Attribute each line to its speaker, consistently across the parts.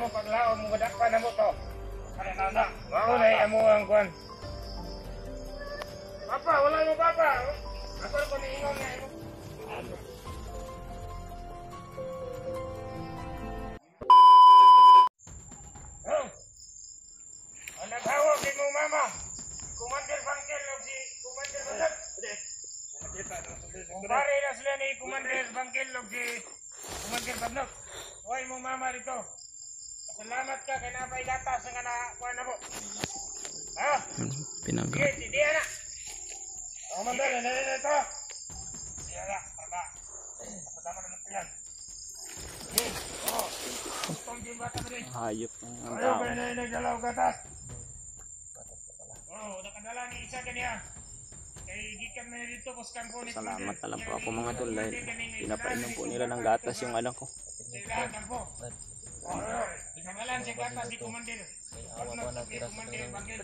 Speaker 1: mo paglaom mo gadakpan na mo to. Maunay amo ang kuan. Papa, wala mo papa. Ako ko ni ingon nga imo. Naghawak din mo mama. Commander Bangkel o si Commander Bagat. Kumpare na sila ni Commander Bangkel o si Commander Bagnok. Huwag mo mama rito. Salamat ka kay napay gatas nga nakuha na mo. Ha?
Speaker 2: Pinangga.
Speaker 1: Sige, hindi na. Commander, na ito. Sige na, tama. Patama na ng piyan.
Speaker 2: Hayop ng
Speaker 1: Ayaw
Speaker 2: tao.
Speaker 1: ba na nagdalaw gatas? Nakadala ni isa kaniya. Kay gikan na dito kuskan po ni
Speaker 2: Salamat na lang po ako mga tol dahil pinapainom po nila ng gatas yung anak ko.
Speaker 1: Kailangan po. Pinangalan si gatas si Commander. Commander Bangkel.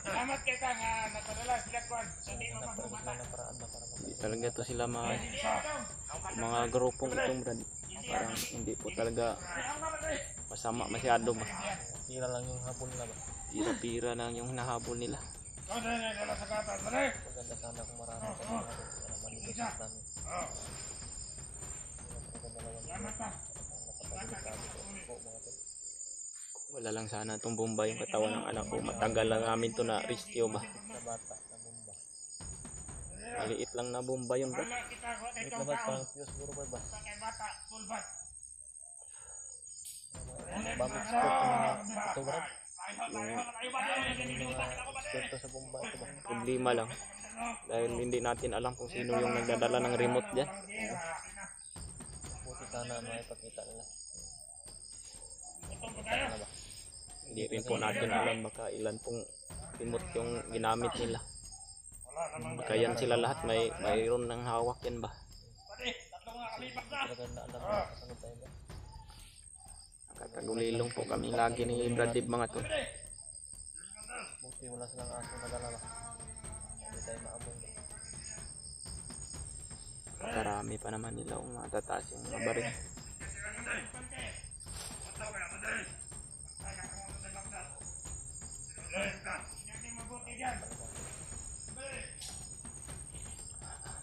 Speaker 1: Salamat kay ka nga nakadala sila kuan. Hindi mapagmata.
Speaker 2: Hindi talaga to sila mga grupong itong brad. Parang hindi po talaga masama masyado ba.
Speaker 3: Pira lang yung habol na ba?
Speaker 2: Pira-pira lang yung nahabol nila.
Speaker 1: Dala sa gatas, balik.
Speaker 3: Maganda sana kung marami ka mga para malinis ang dami.
Speaker 1: Salamat ka.
Speaker 2: Wala lang sana itong bomba yung katawan ng anak ko. Matagal lang namin to na rescue ba.
Speaker 3: Na bata, na bomba.
Speaker 2: Maliit lang na bomba yun ba.
Speaker 1: Wala kita ko
Speaker 3: Ito
Speaker 1: itong
Speaker 3: ba
Speaker 1: taon.
Speaker 3: parang fuse buro ba ba?
Speaker 1: Kay bata, sulbat.
Speaker 3: Bamit sport ito ba? Sport sa bomba ito ba?
Speaker 2: Problema lang. Dahil hindi natin alam kung sino yung nagdadala ng remote dyan.
Speaker 3: Buti sana may pakita nila.
Speaker 1: Ano
Speaker 3: ba?
Speaker 2: Hindi rin po natin alam baka ilan pong remote yung ginamit nila. Baka yan sila lahat mayroon ng hawak yan ba.
Speaker 3: Talaga na alam na kasunod tayo ba?
Speaker 2: Nakatagulilong po kami lagi ni Brad Dib mga tol.
Speaker 3: Buti wala silang aso na dala ba? Hindi tayo maamoy ba?
Speaker 2: Karami pa naman nila kung matataas yung mga baril.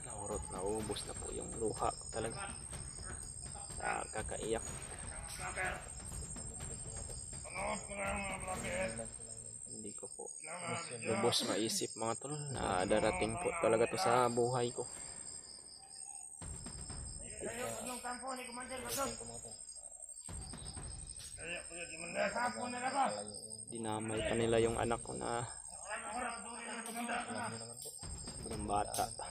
Speaker 2: Naurot, naubos na po yung luha ko talaga sa kakaiyak. Hindi ko po lubos maisip mga tol na darating po talaga to sa buhay ko. Dinamay pa nila yung anak ko na sobrang bata pa.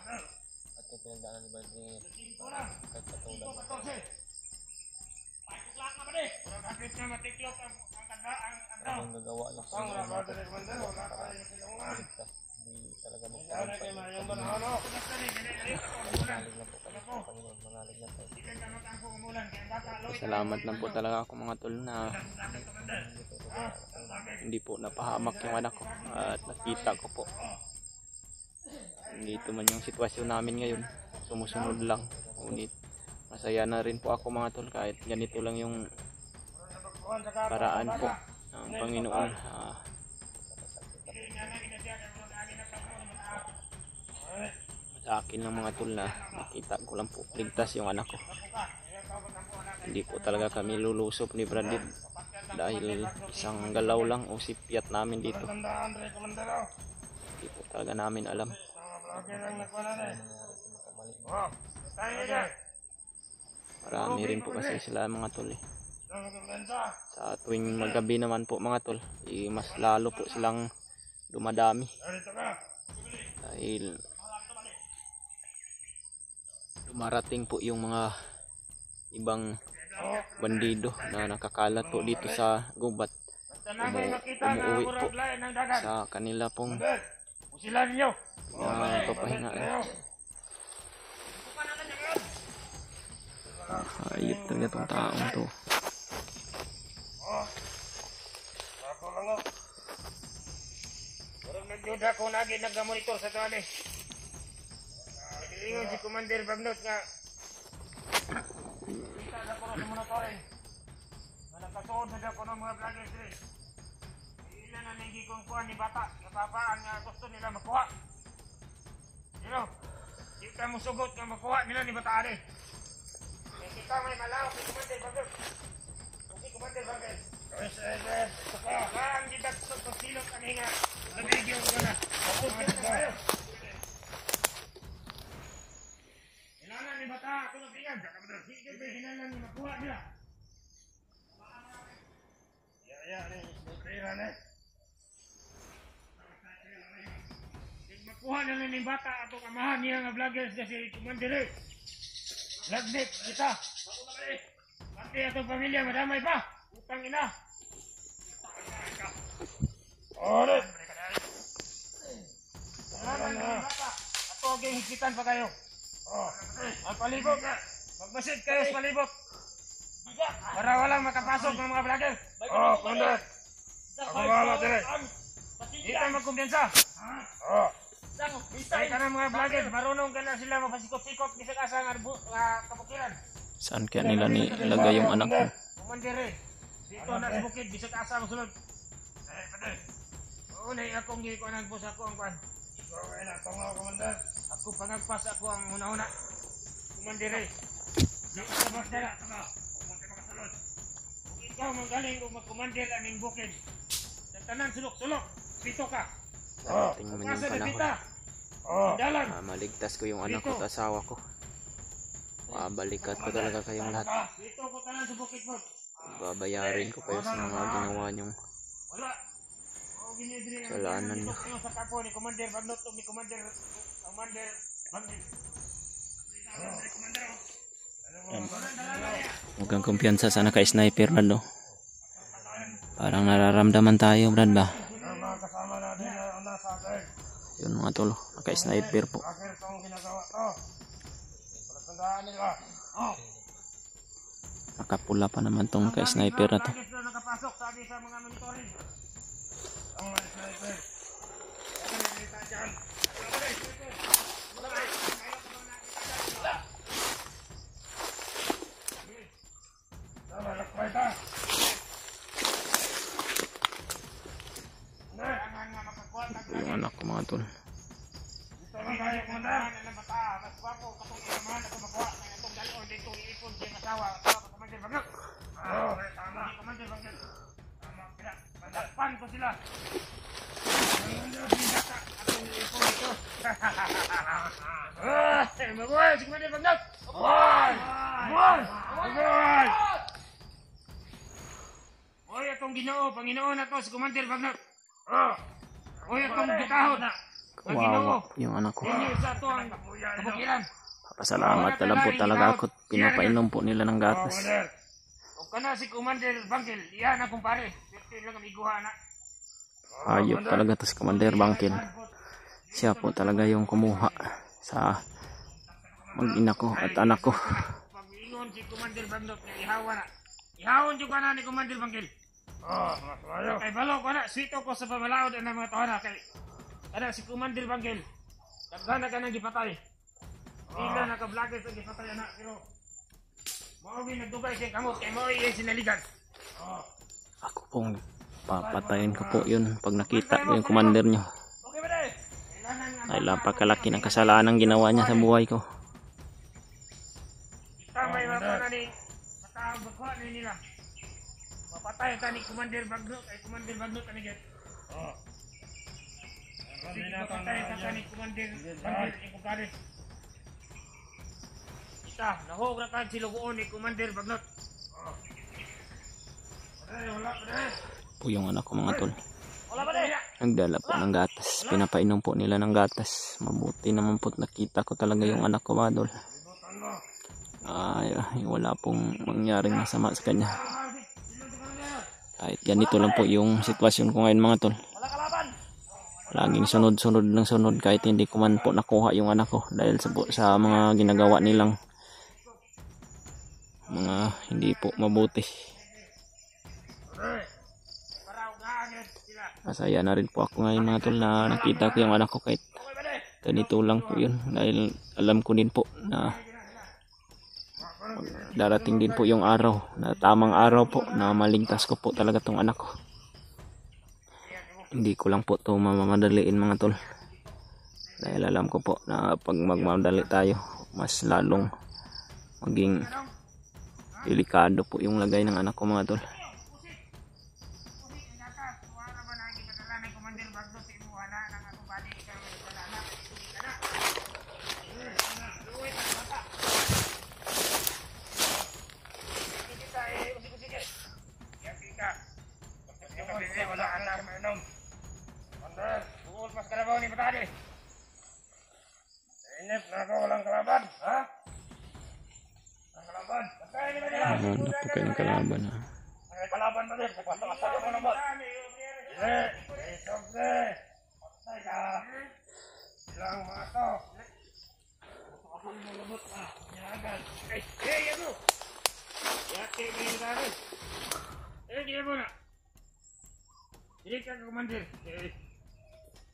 Speaker 3: At yung pinagdaanan ni Badri kahit katulad na ang gagawa niya sa mga natin hindi talaga magtagumpay manalig na po kami sa Panginoon, manalig na tayo.
Speaker 2: Salamat lang po talaga ako mga tol na hindi po napahamak yung anak ko at nakita ko po dito man yung sitwasyon namin ngayon, sumusunod lang, ngunit masaya na rin po ako mga tol kahit ganito lang yung paraan po ng Panginoon. Sa akin lang mga tol na nakita ko lang po ligtas yung anak ko. Hindi po talaga kami lulusop ni Brad Dib dahil isang galaw lang o sipiat namin dito. Hindi po talaga namin alam. Marami rin po kasi sila mga tol eh. Sa tuwing magabi naman po mga tol, mas lalo po silang dumadami. Dahil dumarating po yung mga ibang bandido na nakakalat po dito sa gubat. Umuwi po sa kanila pong papahingaan. Hayop talaga itong taong to.
Speaker 1: Nagduda ko lagi nag-monitor sa tuwan eh. Ingon si Commander Bagnot nga kita na ko sa monitor eh. Manapag Tuod na ko ng mga vloggers rin. Ilan na nang gikong kuha ni bata. Kapapaan nga gusto nila makuha. You know, di ka mo sugot nga makuha nila ni bata rin. Eh, kita may malawak ni Commander Bagel. Okay, Commander Bagel. Saan kita sa silong kanina. Nabigyo ko na. Tapos ka na tayo. Hinalan ni bata. Ako na tingnan. Sige ba hinalan ni makuha nila. Ya, rin. Pera na. Makuha na lang yung bata atong amahan niya nga vloggers na si Commander eh. Lagdik kita. Pati atong pamilya madamay pa. Utang ina. Oret. Ato aging higpitan pa kayo. Ang palibot na. Magbasid kayo sa palibot. Para walang makapasok ng mga vlogger. Commander. Ako wala dire. Di tayo magkumpiyansa. Kaya ka na mga vlogger, marunong ka na sila mapasikot-sikot di sa kasang kabukiran.
Speaker 2: Saan kaya nila nilagay yung anak ko?
Speaker 1: Commander eh. Dito na sa bukid, di sa kasa masunod. Oo na akong gikuanan po sa ako ang kwan. Ako pangagpas ako ang una-una. Commander eh. Di ka sa magdala. Ikaw magaling kung mag-commander aning bukid. Sa tanan sulok-sulok, pito ka.
Speaker 2: Tingnan mo yung panahon.
Speaker 1: Dalan.
Speaker 2: Maligtas ko yung anak ko at asawa ko. Mabalikat ko talaga kayong lahat.
Speaker 1: Dito ko tanan sa bukid mo.
Speaker 2: Babayarin ko kayo sa mga ginawa niyong
Speaker 1: Wala.
Speaker 2: kasalanan niyo.
Speaker 1: Sa kapo ni Commander Bagnot ni Commander Bagnot.
Speaker 2: Huwag kang kumpiyansa sa naka-sniper na do. Parang nararamdaman tayo, Brad ba? Yun mga tolo, naka-sniper po. Nakapula pa naman tong naka-sniper na to.
Speaker 1: Nakapasok sabi sa mga monitoring. Ang sniper.
Speaker 2: Yung anak ko mga tol.
Speaker 1: Oy, atong Ginoo, Panginoon na to si Commander Bagnot. Oy, atong bitahon na.
Speaker 2: Kawawa po yung anak ko.
Speaker 1: Hindi sa to ang kabukiran.
Speaker 2: Pasalamat na lang po talaga ako at pinapainom po nila ng gatas.
Speaker 1: O kana si Commander Bangkel, iyan akong pare. Pwede lang kami iguha na.
Speaker 2: Ayop talaga to si Commander Bangkel. Siya po talaga yung kumuha sa mag-ina ko at anak ko.
Speaker 1: Pag-ingon si Commander Bagnot, ihawa na. Ihawon juga na ni Commander Bangkel. Kay balo ko na, sweeto ko sa pamalaod ng mga tawana kay kada si Commander Bangkel. Dagana ka nang gipatay. Ila naka-vlogger sa gipatay na pero mao nagdugay kay kamot kay mao iya sinaligan.
Speaker 2: Ako pong papatayin ko po yun pag nakita ko yung commander nyo.
Speaker 1: Okay ba dai?
Speaker 2: Ay lapakalaki ng kasalanan ginawa niya sa buhay ko.
Speaker 1: Tamay mapa na ni matawag ni nila. Mapatay ka ni Commander Bagnot ay Commander Bagnot ani get. Mapatay ka ni Commander Bagnot ni Bukare. Kita nahog ra kan silugoon ni Commander Bagnot. Wala
Speaker 2: Po yung anak ko mga tol.
Speaker 1: wala ba dai?
Speaker 2: Nagdala po ng gatas. Pinapainom po nila ng gatas. Mabuti naman po nakita ko talaga yung anak ko mga tol. Ay, wala pong mangyaring masama sa kanya. Kahit ganito lang po yung sitwasyon ko ngayon mga tol. Laging sunod-sunod ng sunod kahit hindi ko man po nakuha yung anak ko. Dahil sa mga ginagawa nilang mga hindi po mabuti. Masaya na rin po ako ngayon mga tol na nakita ko yung anak ko kahit ganito lang po yun. Dahil alam ko din po na darating din po yung araw, na tamang araw po na maligtas ko po talaga tong anak ko. Hindi ko lang po to mamadaliin mga tol, dahil alam ko po na pag magmamadali tayo, mas lalong maging delikado po yung lagay ng anak ko mga tol.
Speaker 1: Inip na ako, walang kalaban, ha? Walang kalaban.
Speaker 2: Ano po kayo ng kalaban ha?
Speaker 1: May kalaban ba din? Basta-basta mo naman. Sobre. Patay ka. Ilang mga to. Ako mo labot na. Nilagan. Ano? Yate mo yung gari. Di mo na. Hindi ka kumandir.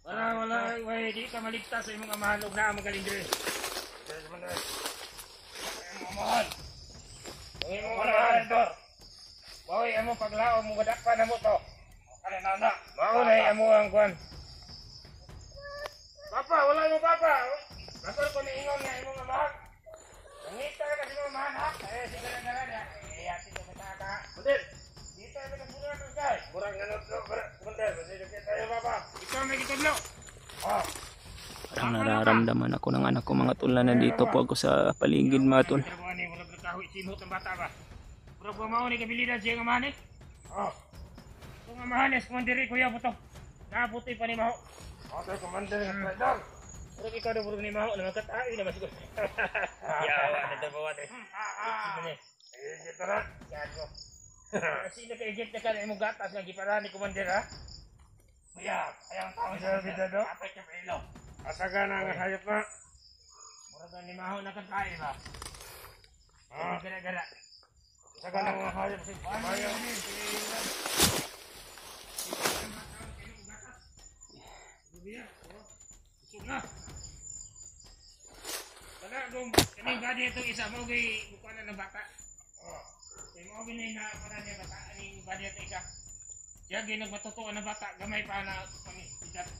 Speaker 1: Wala, di ka maligtas sa imong amahan o na magaling dire. Amahan. Ang imong amahan, Dor. Bawi, amo paglao mo gadakpan na mo to. Kaya na. Maunay amo ang kwan. Papa, wala mo papa. Bakal ko niingon nga imong amahan. Nangita ka kasi imong amahan ha. Sigara-gara niya. Ati ka mataka. Budel. Dito ay pinagbunuhan ng guys. Murang ganot ko. Budel, masilipin tayo papa. Ikaw may kitadlo.
Speaker 2: Parang nararamdaman ako ng anak ko mga tol, na nandito po ako sa paligid mga tol.
Speaker 1: Simot ang bata ba? Pero kung mao ni kabilidan siya ng amahan eh. Kung amahan eh, kumandiri kuya po to. Nakaputi pa ni Maho. Okay, kumandiri ng Spider. Pero ikaw na puro ni Maho, nangkatawi naman siguro. Yawa, nagtabawan eh. Eject na. Yan mo. Sino ka-eject na ka na imong gatas nga giparaan ni Kumandir ha? Kuya, ayang tao sa bidado. Apay ka pilo. Asaga na ang hayop na. Mura ni Maho nakatawi ba? Gara-gara. Asaga na ang hayop si Mayo. Wala kung kaming body itong isa mo gay bukuan ng bata. Kaya mo ginay na para niya bata aning body itong isa. Siya ginagmatutuan ng bata gamay pa na kami bigat.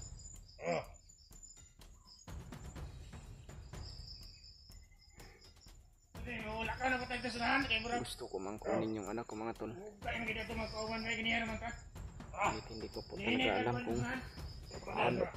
Speaker 1: Wala ka na patay sa sunahan kay murag.
Speaker 2: Gusto ko mang kunin yung anak ko mga tol.
Speaker 1: Kaya mo ginato magkauman may ganyan naman ka.
Speaker 2: Hindi ko po talaga alam kung paano.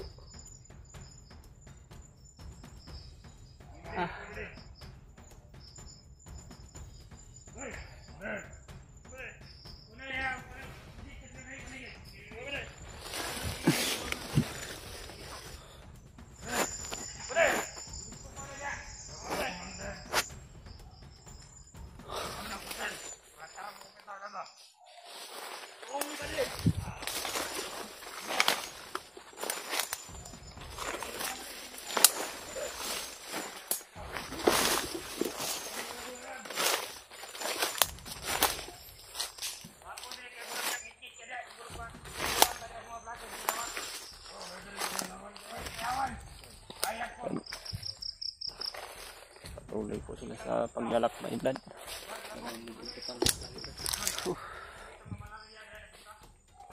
Speaker 2: Patuloy po sila sa paglalakbay Brad.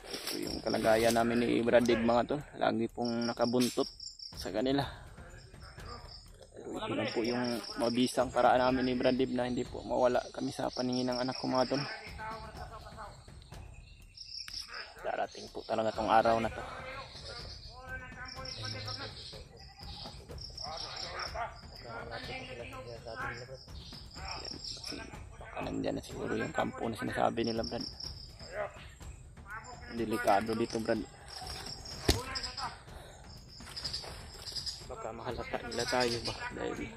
Speaker 2: Ito yung kalagayan namin ni Bradig mga tol. Lagi pong nakabuntot sa kanila. Ito lang po yung mabisang paraan namin ni Bradig na hindi po mawala kami sa paningin ng anak ko mga tol. Darating po talaga tong araw na to. Baka nandyan na siguro yung kampo na sinasabi nila Brad. Delikado dito Brad. Baka mahalata nila tayo ba dahil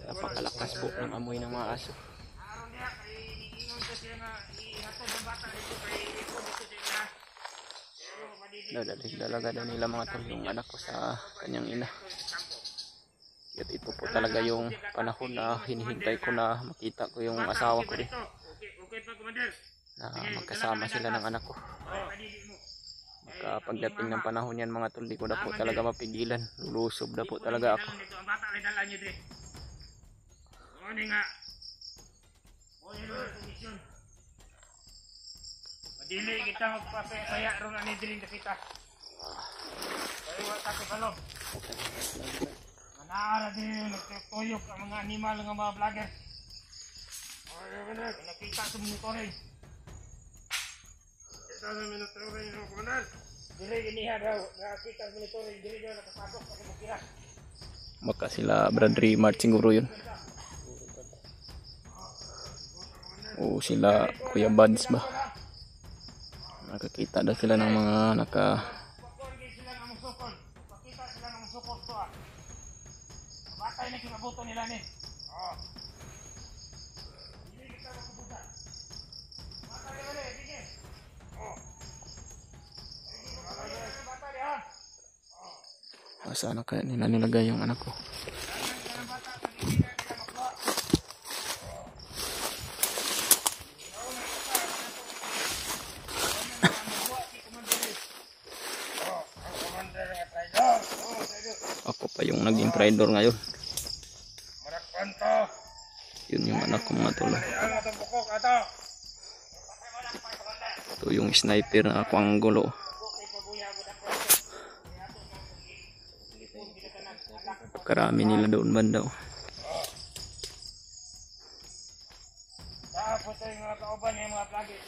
Speaker 2: napakalakas po ng amoy ng mga aso. Dalaga daw nila mga tol yung anak ko sa kanyang ina. At ito po talaga yung panahon na hinihintay ko na makita ko yung asawa ko rin. Na magkasama sila ng anak ko. Pagdating ng panahon yan mga tol, di ko na po talaga mapigilan. Lulusob na po talaga ako.
Speaker 1: Dili kita magpasaya ron ani dili kita. Kaya wala ka balo. Manara din nagtuyok ang mga animal ng mga vlogger. Nakita sa monitoring. Kita sa monitoring ng kumanan. Dili iniha daw. Nakita sa monitoring. Dili daw nakapasok sa kibukira.
Speaker 2: Baka sila Bradley Mart siguro yun. O sila Kuya Buds ba? Nakakita daw sila ng mga
Speaker 1: Pakita sila ng musukol to ah. Batay na kinabuto nila ni. Oh. Dili kita makabuta. Batay na rin, sige. Oh. Batay ha.
Speaker 2: Saan na kaya nila nilagay yung anak ko? Ako pa yung naging traidor ngayon. Yun yung anak ko mga tol. Ito yung sniper na ako ang gulo. Karami nila doon banda.
Speaker 1: Tapos yung mga kauban yung mga vlogger.